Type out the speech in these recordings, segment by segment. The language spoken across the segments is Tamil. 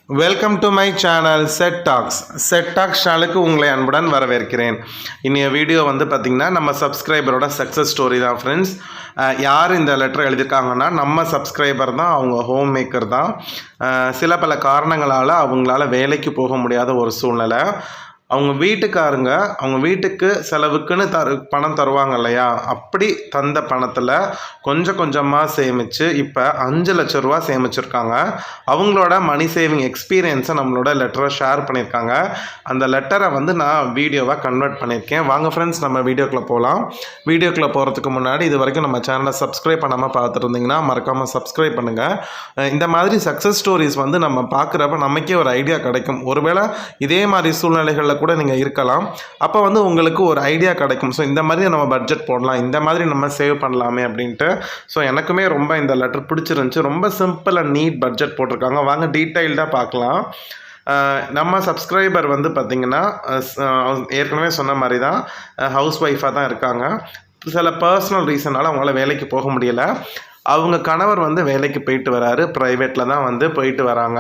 Welcome to my channel set tax சேனலுக்கு உங்களை அன்புடன் வரவேற்கிறேன். இன்றைய வீடியோ வந்து பார்த்திங்கன்னா நம்ம சப்ஸ்கிரைபரோட சக்ஸஸ் ஸ்டோரி தான் ஃப்ரெண்ட்ஸ். யார் இந்த லெட்டர் எழுதியிருக்காங்கன்னா நம்ம சப்ஸ்கிரைபர் தான், அவங்க ஹோம் மேக்கர் தான். சில பல காரணங்களால் அவங்களால வேலைக்கு போக முடியாத ஒரு சூழ்நிலை. அவங்க வீட்டுக்காரங்க அவங்க வீட்டுக்கு செலவுக்குன்னு பணம் தருவாங்க இல்லையா, அப்படி தந்த பணத்தில் கொஞ்சம் கொஞ்சமாக சேமித்து இப்போ 5 லட்ச ரூபா சேமிச்சிருக்காங்க. அவங்களோட மணி சேவிங் எக்ஸ்பீரியன்ஸை நம்மளோட லெட்டரை ஷேர் பண்ணியிருக்காங்க. அந்த லெட்டரை வந்து நான் வீடியோவாக கன்வெர்ட் பண்ணியிருக்கேன். வாங்க ஃப்ரெண்ட்ஸ், நம்ம வீடியோக்குள்ளே போகலாம். வீடியோக்குள்ளே போகிறதுக்கு முன்னாடி இது வரைக்கும் நம்ம சேனலை சப்ஸ்கிரைப் பண்ணாமல் பார்த்துட்டு இருந்தீங்கன்னா மறக்காமல் சப்ஸ்கிரைப் பண்ணுங்கள். இந்த மாதிரி சக்ஸஸ் ஸ்டோரிஸ் வந்து நம்ம பார்க்குறப்ப நமக்கே ஒரு ஐடியா கிடைக்கும். ஒருவேளை இதே மாதிரி சூழ்நிலைகளில் கூட நீங்கள் இருக்கலாம். அப்போ வந்து உங்களுக்கு ஒரு ஐடியா கிடைக்கும். ஸோ இந்த மாதிரி நம்ம பட்ஜெட் போடலாம், இந்த மாதிரி நம்ம சேவ் பண்ணலாமே அப்படின்ட்டு. ஸோ எனக்குமே ரொம்ப இந்த லெட்டர் பிடிச்சிருந்துச்சு. ரொம்ப சிம்பிள் அண்ட் நீட் பட்ஜெட் போட்டிருக்காங்க. வாங்க டீட்டெயில்டாக பார்க்கலாம். நம்ம சப்ஸ்கிரைபர் வந்து பார்த்திங்கன்னா ஏற்கனவே சொன்ன மாதிரி தான் ஹவுஸ் ஒய்ஃபாக தான் இருக்காங்க. சில பர்சனல் ரீசனால் அவங்களால வேலைக்கு போக முடியலை. அவங்க கணவர் வந்து வேலைக்கு போயிட்டு வராரு, ப்ரைவேட்டில் தான் வந்து போயிட்டு வராங்க.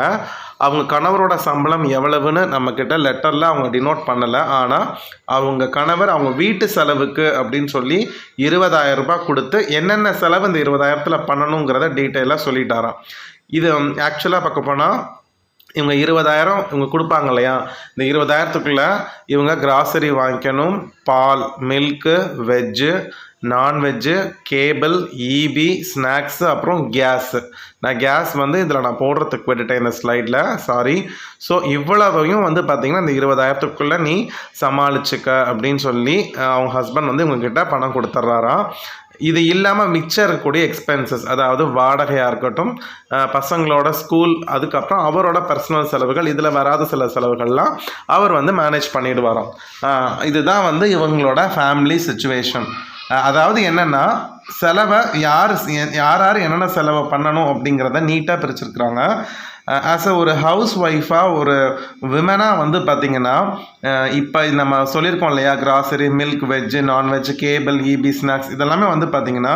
அவங்க கணவரோட சம்பளம் எவ்வளவுன்னு நம்மக்கிட்ட லெட்டரில் அவங்க டினோட் பண்ணலை. ஆனால் அவங்க கணவர் அவங்க வீட்டு செலவுக்கு அப்படின்னு சொல்லி 20,000 ரூபாய் கொடுத்து என்னென்ன செலவு இந்த 20,000 பண்ணணுங்கிறத டீட்டெயிலாக சொல்லிட்டாராம். இது ஆக்சுவலாக பார்க்க போனால் இவங்க 20,000 இவங்க கொடுப்பாங்க இல்லையா, இந்த 20,000க்குள்ளே இவங்க கிராசரி வாங்கிக்கணும். பால், milk, veg, non-veg, cable, EB, snacks, அப்புறம் கேஸு. நான் கேஸ் வந்து இதில் நான் போடுறதுக்கு விட்டுட்டேன் இந்த ஸ்லைடில், சாரி. ஸோ இவ்வளவையும் வந்து பார்த்திங்கன்னா இந்த 20,000க்குள்ளே நீ சமாளிச்சுக்க அப்படின்னு சொல்லி அவங்க ஹஸ்பண்ட் வந்து இவங்ககிட்ட பணம் கொடுத்துட்றாராம். இது இல்லாமல் மிச்சம் இருக்கக்கூடிய எக்ஸ்பென்சஸ், அதாவது வாடகையாக இருக்கட்டும், பசங்களோட ஸ்கூல், அதுக்கப்புறம் அவரோட பர்சனல் செலவுகள், இதில் வராத சில செலவுகள்லாம் அவர் வந்து மேனேஜ் பண்ணிடுவாராம். இதுதான் வந்து இவங்களோட ஃபேமிலி சிச்சுவேஷன். அதாவது என்னென்னா, செலவை யார் என்னென்ன செலவை பண்ணணும் அப்படிங்கிறத நீட்டாக பிரிச்சுருக்குறாங்க. ஆஸ் ஒரு ஹவுஸ் ஒய்ஃபாக ஒரு விமனாக வந்து பார்த்திங்கன்னா, இப்போ நம்ம சொல்லியிருக்கோம் இல்லையா, grocery, milk, veg, non veg, cable, EB, snacks, இதெல்லாமே வந்து பார்த்திங்கன்னா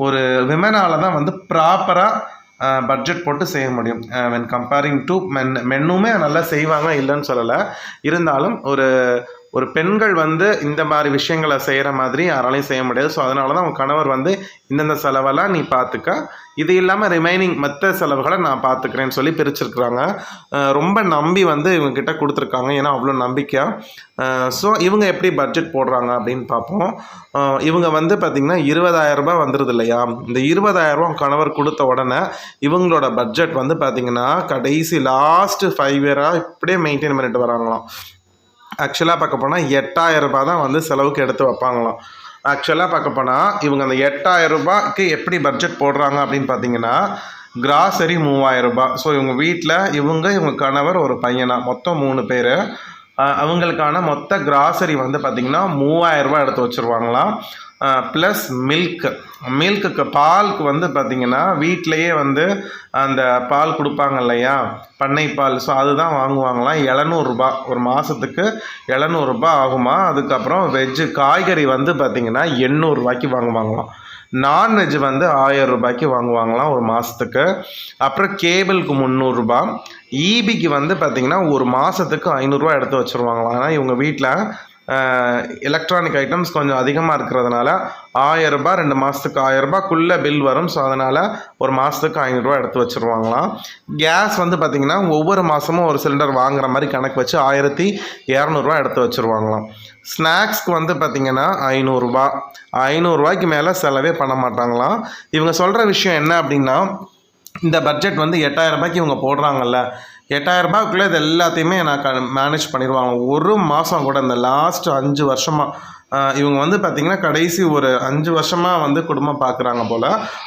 ஒரு விமனால் தான் வந்து ப்ராப்பராக பட்ஜெட் போட்டு செய்ய முடியும். வென் கம்பேரிங் டு மென்னுமே நல்லா செய்வாங்க, இல்லைன்னு சொல்லலை. இருந்தாலும் ஒரு பெண்கள் வந்து இந்த மாதிரி விஷயங்களை செய்கிற மாதிரி யாராலையும் செய்ய முடியாது. ஸோ அதனால தான் அவங்க கணவர் வந்து இந்தந்த செலவெல்லாம் நீ பார்த்துக்க, இது இல்லாமல் ரிமைனிங் மற்ற செலவுகளை நான் பார்த்துக்கிறேன்னு சொல்லி பிரிச்சிருக்கிறாங்க. ரொம்ப நம்பி வந்து இவங்ககிட்ட கொடுத்துருக்காங்க, ஏன்னா அவ்வளோ நம்பிக்கை. ஸோ இவங்க எப்படி பட்ஜெட் போடுறாங்க அப்படின்னு பார்ப்போம். இவங்க வந்து பார்த்திங்கன்னா 20,000 ரூபாய் வந்துடுது இல்லையா, இந்த 20,000 ரூபா கணவர் கொடுத்த உடனே இவங்களோட பட்ஜெட் வந்து பார்த்திங்கன்னா கடைசி லாஸ்ட்டு 5 இயராக இப்படியே மெயின்டைன் பண்ணிட்டு வராங்களாம். ஆக்சுவலாக பார்க்க போனால் 8,000 ரூபாய் தான் வந்து செலவுக்கு எடுத்து வைப்பாங்களாம். ஆக்சுவலாக பார்க்க போனால் இவங்க அந்த 8,000 ரூபாய்க்கு எப்படி பட்ஜெட் போடுறாங்க அப்படின்னு பார்த்தீங்கன்னா, கிராசரி 3,000 ரூபாய். ஸோ இவங்க வீட்டில் இவங்க கணவர் ஒரு பையனா மொத்தம் 3 பேர். அவங்களுக்கான மொத்த கிராசரி வந்து பார்த்திங்கன்னா 3,000 ரூபாய் எடுத்து வச்சுருவாங்களாம். ப்ளஸ் மில்க்குக்கு பாலுக்கு வந்து பார்த்திங்கன்னா வீட்டிலையே வந்து அந்த பால் கொடுப்பாங்க இல்லையா, பண்ணை பால். ஸோ அதுதான் வாங்குவாங்களாம். 700 ரூபாய் ஒரு மாதத்துக்கு 700 ரூபாய் ஆகுமா. அதுக்கப்புறம் வெஜ்ஜு காய்கறி வந்து பார்த்திங்கன்னா 800 ரூபாய்க்கு வாங்குவாங்களாம். நான்வெஜ் வந்து 1000 ரூபாய்க்கு வாங்குவாங்களாம் ஒரு மாதத்துக்கு. அப்புறம் கேபிளுக்கு 300 ரூபாய். ஈபிக்கு வந்து பார்த்திங்கன்னா ஒரு மாதத்துக்கு 500 ரூபா எடுத்து வச்சுருவாங்களாம். ஆனால் இவங்க வீட்டில் எலக்ட்ரானிக் ஐட்டம்ஸ் கொஞ்சம் அதிகமாக இருக்கிறதுனால 1000 ரூபாய் 2 மாதத்துக்கு 1000 ரூபாய்க்குள்ளே பில் வரும். ஸோ அதனால் ஒரு மாதத்துக்கு 500 ரூபா எடுத்து வச்சுருவாங்களாம். கேஸ் வந்து பார்த்திங்கன்னா ஒவ்வொரு மாதமும் ஒரு சிலிண்டர் வாங்குற மாதிரி கணக்கு வச்சு 1,200 ரூபா எடுத்து வச்சுருவாங்களாம். ஸ்நாக்ஸ்க்கு வந்து பார்த்திங்கன்னா 500 ரூபா. 500 ரூபாய்க்கு மேலே செலவே பண்ண மாட்டாங்களாம். இவங்க சொல்கிற விஷயம் என்ன அப்படின்னா, இந்த பட்ஜெட் வந்து 8,000 ரூபாய்க்கு இவங்க போடுறாங்கல்ல, 8,000 ரூபாய்க்குள்ளே இது எல்லாத்தையுமே நான் மேனேஜ் பண்ணிடுவாங்க. ஒரு மாதம் கூட இந்த லாஸ்ட் 5 வருஷமாக இவங்க வந்து பார்த்திங்கன்னா கடைசி ஒரு 5 வருஷமாக வந்து குடும்பம் பார்க்குறாங்க போல்.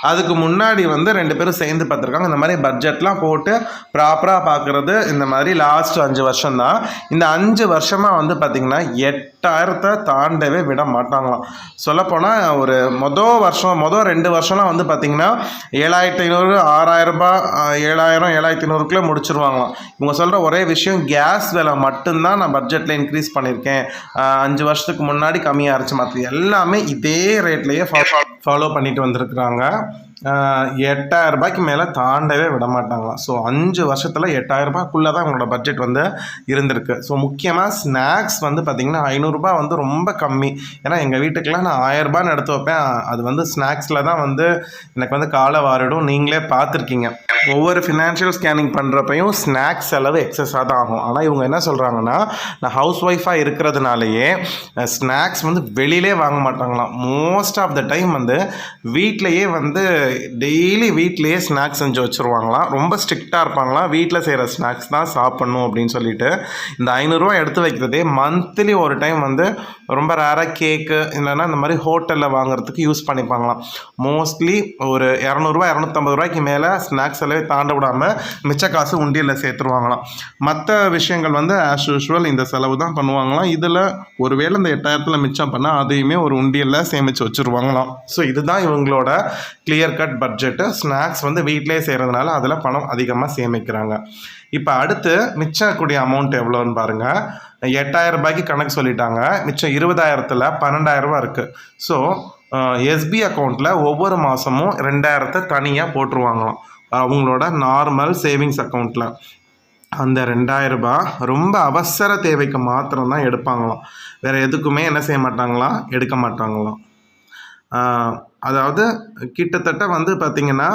அதுக்கு முன்னாடி வந்து 2 பேரும் சேர்ந்து பார்த்துருக்காங்க. இந்த மாதிரி பட்ஜெட்லாம் போட்டு ப்ராப்பராக பார்க்குறது இந்த மாதிரி லாஸ்ட் 5 வருஷம்தான். இந்த 5 வருஷமாக வந்து பார்த்திங்கன்னா 8,000 தாண்டவே விட மாட்டாங்களாம். சொல்லப்போனால் ஒரு மொதல் 2 வருஷம்லாம் வந்து பார்த்திங்கன்னா 7,500 6,000 ரூபாய் 7,000 7,500க்குள்ளே முடிச்சிருவாங்களாம். இவங்க சொல்கிற ஒரே விஷயம், கேஸ் விலை மட்டும்தான் நான் பட்ஜெட்டில் இன்க்ரீஸ் பண்ணியிருக்கேன், 5 வருஷத்துக்கு முன்னாடி கம்மியாக இருந்துச்சு, மற்ற எல்லாமே இதே ரேட்லேயே ஃபாலோ பண்ணிட்டு வந்திருக்கிறாங்க. ரூ. 8,000 மேலே தாண்டவே விட மாட்டாங்களாம். ஸோ 5 வருஷத்தில் ரூ. 8,000 தான் அவங்களோட பட்ஜெட் வந்து இருந்திருக்கு. ஸோ முக்கியமாக ஸ்நாக்ஸ் வந்து பார்த்திங்கன்னா ரூ. 500 வந்து ரொம்ப கம்மி. ஏன்னா எங்கள் வீட்டுக்கெலாம் நான் ரூ. 1000 எடுத்து வைப்பேன். அது வந்து ஸ்நாக்ஸில் தான் வந்து எனக்கு வந்து காலை வாரிடும். நீங்களே பார்த்துருக்கீங்க. ஒவ்வொரு ஃபினான்ஷியல் ஸ்கேனிங் பண்ணுறப்பையும் ஸ்நாக்ஸ் செலவு எக்ஸஸாக தான் ஆகும். ஆனால் இவங்க என்ன சொல்கிறாங்கன்னா, நான் ஹவுஸ் ஒய்ஃபாக இருக்கிறதுனாலேயே ஸ்நாக்ஸ் வந்து வெளியிலே வாங்க மாட்டாங்களாம். மோஸ்ட் ஆஃப் த டைம் வந்து வீட்டிலையே வந்து டெய்லி வீட்டிலையே ஸ்நாக்ஸ் செஞ்சு வச்சுருவாங்களாம். ரொம்ப ஸ்ட்ரிக்டாக இருப்பாங்களாம். வீட்டில் செய்கிற ஸ்நாக்ஸ் தான் சாப்பிட்ணும் அப்படின்னு சொல்லிட்டு இந்த ரூ. 500 எடுத்து வைக்கிறதே மந்த்லி ஒரு டைம் வந்து ரொம்ப ரேராக கேக்கு இல்லைன்னா இந்த மாதிரி ஹோட்டலில் வாங்குறதுக்கு யூஸ் பண்ணிப்பாங்களாம். மோஸ்ட்லி ஒரு ரூ. 250 மேலே ஸ்நாக்ஸ் செலவே தாண்ட விடாமல் மிச்ச காசு உண்டியலில் சேர்த்துருவாங்களாம். மற்ற விஷயங்கள் வந்து ஆஸ் யூஷுவல் இந்த செலவு தான் பண்ணுவாங்களாம். இதில் ஒருவேளை இந்த 8,000 மிச்சம் பண்ணால் அதையுமே ஒரு உண்டியலில் சேமித்து வச்சுருவாங்களாம். ஸோ இதுதான் இவங்களோட கிளியர் கட் பட்ஜெட்டு. ஸ்நாக்ஸ் வந்து வீட்டிலே செய்கிறதுனால அதில் பணம் அதிகமாக சேமிக்கிறாங்க. இப்போ அடுத்து மிச்சக்கூடிய அமௌண்ட் எவ்வளோன்னு பாருங்கள். ரூ. 8,000 கணக்கு சொல்லிட்டாங்க. மிச்சம் 20,000ல் ரூ. 12,000 இருக்குது. ஸோ எஸ்பி அக்கௌண்ட்டில் ஒவ்வொரு மாதமும் 2,000 தனியாக போட்டுருவாங்களாம் அவங்களோட நார்மல் சேவிங்ஸ் அக்கௌண்ட்டில். அந்த ரூ. 2,000 ரொம்ப அவசர தேவைக்கு மாத்திரம்தான் எடுப்பாங்களாம். வேறு எதுக்குமே என்ன செய்ய மாட்டாங்களாம், எடுக்க மாட்டாங்களாம். அதாவது கிட்டத்தட்ட வந்து பார்த்திங்கன்னா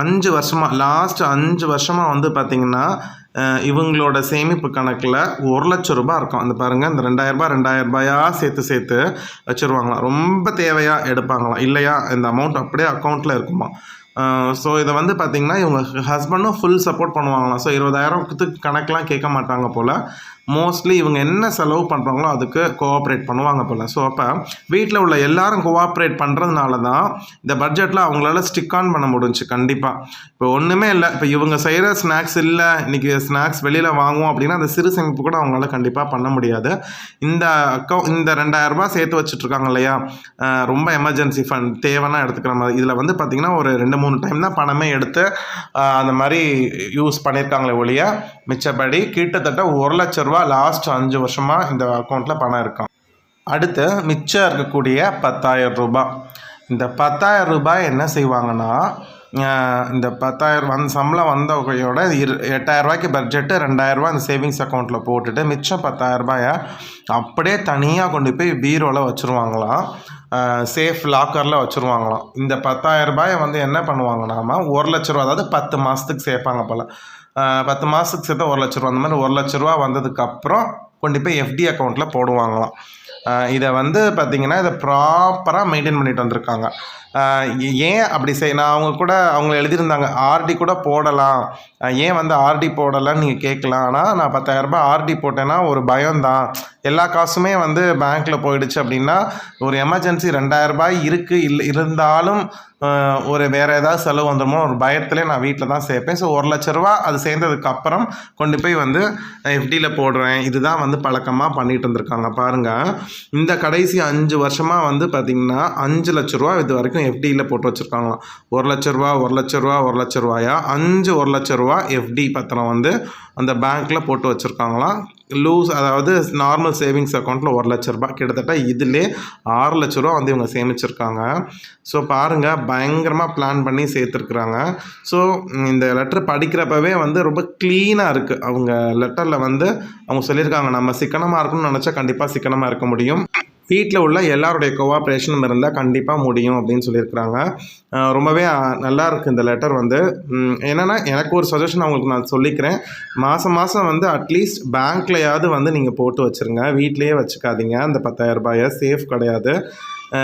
5 வருஷமாக லாஸ்ட் 5 வருஷமாக வந்து பார்த்திங்கன்னா இவங்களோட சேமிப்பு கணக்கில் ரூ. 1,00,000 இருக்கும். அந்த பாருங்கள், இந்த ரூ. 2,000 சேர்த்து வச்சுருவாங்களாம். ரொம்ப தேவையாக எடுப்பாங்களாம். இல்லையா இந்த அமௌண்ட் அப்படியே அக்கௌண்ட்டில் இருக்குமா. ஸோ இதை வந்து பார்த்திங்கன்னா இவங்க ஹஸ்பண்டும் ஃபுல் சப்போர்ட் பண்ணுவாங்களாம். ஸோ 20,000 கணக்கெலாம் கேட்க மாட்டாங்க போல். மோஸ்ட்லி இவங்க என்ன செலவு பண்ணுறாங்களோ அதுக்கு கோஆப்ரேட் பண்ணுவாங்க போல். ஸோ அப்போ வீட்டில் உள்ள எல்லாரும் கோஆப்ரேட் பண்ணுறதுனால தான் இந்த பட்ஜெட்டில் அவங்களால ஸ்டிக் ஆன் பண்ண முடிஞ்சுச்சு. கண்டிப்பாக இப்போ ஒன்றுமே இல்லை, இப்போ இவங்க செய்கிற ஸ்நாக்ஸ் இல்லை, இன்றைக்கி ஸ்நாக்ஸ் வெளியில் வாங்குவோம் அப்படின்னா அந்த சிறு சேமிப்பு கூட அவங்களால கண்டிப்பாக பண்ண முடியாது. இந்த இந்த ரூ. 2,000 சேர்த்து வச்சுட்ருக்காங்க இல்லையா, ரொம்ப எமர்ஜென்சி ஃபண்ட் தேவைன்னா எடுத்துக்கிற மாதிரி. இதில் வந்து பார்த்திங்கன்னா ஒரு 2-3 டைம் தான் பணமே எடுத்து அந்த மாதிரி யூஸ் பண்ணியிருக்காங்களே ஒழிய மிச்சப்படி கிட்டத்தட்ட ரூ. 1,00,000 லாஸ்ட் 5 வருஷமாக இந்த அக்கௌண்ட்டில் பணம் இருக்கும். அடுத்து மிச்சம் இருக்கக்கூடிய ரூ. 10,000. இந்த ரூ. 10,000 என்ன செய்வாங்கன்னா, இந்த 10,000 சம்பளம் வந்தவகையோட 8,000 பட்ஜெட்டு 2,000 இந்த சேவிங்ஸ் அக்கௌண்ட்டில் போட்டுட்டு மிச்சம் 10,000 அப்படியே தனியாக கொண்டு போய் பீரோவில் வச்சுருவாங்களாம். சேஃப் லாக்கரில் வச்சுருவாங்களாம். இந்த 10,000 வந்து என்ன பண்ணுவாங்கன்னாமா ரூ. 1,00,000, அதாவது 10 மாதத்துக்கு சேர்ப்பாங்க போல். 10 மாதத்துக்கு சேர்த்தா ரூ. 1,00,000. அந்த மாதிரி ரூ. 1,00,000 வந்ததுக்கப்புறம் கொண்டு போய் எஃப்டி அக்கௌண்ட்டில் போடுவாங்களாம். இதை வந்து பார்த்திங்கன்னா இதை ப்ராப்பராக மெயின்டைன் பண்ணிட்டு வந்திருக்காங்க. ஏன் அப்படி நான் அவங்க எழுதியிருந்தாங்க ஆர்டி கூட போடலாம், ஏன் வந்து ஆர்டி போடலான்னு நீங்கள் கேட்கலாம். ஆனால் நான் 10,000 ஆர்டி போட்டேன்னா ஒரு பயம்தான், எல்லா காசுமே வந்து பேங்க்கில் போயிடுச்சு அப்படின்னா ஒரு எமர்ஜென்சி 2,000 இருக்குது இருந்தாலும் ஒரு வேறு ஏதாவது செலவு வந்துடுமோ ஒரு பயத்திலே நான் வீட்டில் தான் சேர்ப்பேன். ஸோ ரூ. 1,00,000 அது சேர்ந்ததுக்கப்புறம் கொண்டு போய் வந்து எஃப்டியில் போடுறேன். இதுதான் வந்து பழக்கமாக பண்ணிகிட்டு இருந்திருக்காங்க. பாருங்கள், இந்த கடைசி 5 வருஷமாக வந்து பார்த்திங்கன்னா ரூ. 5,00,000 இது வரைக்கும் எஃப்டியில் போட்டு வச்சுருக்காங்களாம். ரூ. 1,00,000 5 ரூ. எஃப்டி பத்திரம் வந்து அந்த பேங்க்கில் போட்டு வச்சுருக்காங்களாம். அதாவது நார்மல் சேவிங்ஸ் அக்கௌண்ட்டில் ரூ. 1,00,000 கிட்டத்தட்ட இதிலே ரூ. 6,00,000 வந்து இவங்க சேமிச்சிருக்காங்க. ஸோ பாருங்கள், பயங்கரமாக பிளான் பண்ணி சேர்த்துருக்குறாங்க. ஸோ இந்த லெட்டர் படிக்கிறப்பவே வந்து ரொம்ப க்ளீனாக இருக்குது. அவங்க லெட்டரில் வந்து அவங்க சொல்லியிருக்காங்க, நம்ம சிக்கனமாக இருக்கணும்னு நினச்சா கண்டிப்பாக சிக்கனமாக இருக்க முடியும், வீட்டில் உள்ள எல்லாருடைய கோஆப்ரேஷனும் இருந்தால் கண்டிப்பாக முடியும் அப்படின்னு சொல்லியிருக்கிறாங்க. ரொம்பவே நல்லா இருக்குது இந்த லெட்டர் வந்து. என்னென்னா எனக்கு ஒரு சஜஷன் அவங்களுக்கு நான் சொல்லிக்கிறேன். மாதம் வந்து அட்லீஸ்ட் பேங்க்லையாவது வந்து நீங்கள் போட்டு வச்சுருங்க, வீட்லேயே வச்சுக்காதீங்க. அந்த 10,000 சேஃப் கிடையாது.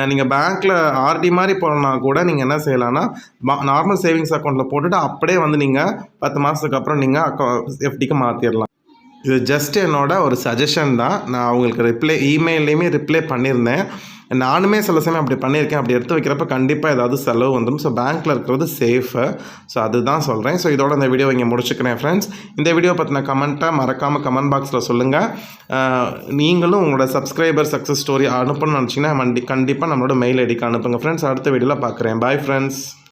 நீங்கள் பேங்க்கில் ஆர்டி மாதிரி போடணுன்னா கூட நீங்கள் என்ன செய்யலான்னா நார்மல் சேவிங்ஸ் அக்கௌண்ட்டில் போட்டுட்டு அப்படியே வந்து நீங்கள் 10 மாதத்துக்கு அப்புறம் நீங்கள் எஃப்டிக்கு மாற்றிடலாம். இது ஜஸ்ட் என்னோட ஒரு சஜஷன் தான். நான் அவங்களுக்கு இமெயிலையுமே ரிப்ளை பண்ணியிருந்தேன். நானுமே சில சமயம் அப்படி பண்ணியிருக்கேன். அப்படி எடுத்து வைக்கிறப்ப கண்டிப்பாக ஏதாவது செலவு வந்துடும். ஸோ பேங்க்கில் இருக்கிறது சேஃபு. ஸோ அதுதான் சொல்கிறேன். ஸோ இதோட இந்த வீடியோ இங்கே முடிச்சுக்கிறேன் ஃப்ரெண்ட்ஸ். இந்த வீடியோ பற்றின கமெண்ட்டை மறக்காமல் கமெண்ட் பாக்ஸில் சொல்லுங்கள். நீங்களும் உங்களோட சப்ஸ்கிரைபர் சக்ஸஸ் ஸ்டோரி அனுப்பணும்னு நினச்சிங்கன்னா கண்டிப்பாக நம்மளோட மெயில் ஐடிக்கு அனுப்புங்க ஃப்ரெண்ட்ஸ். அடுத்த வீடியோவில் பார்க்குறேன். Bye friends.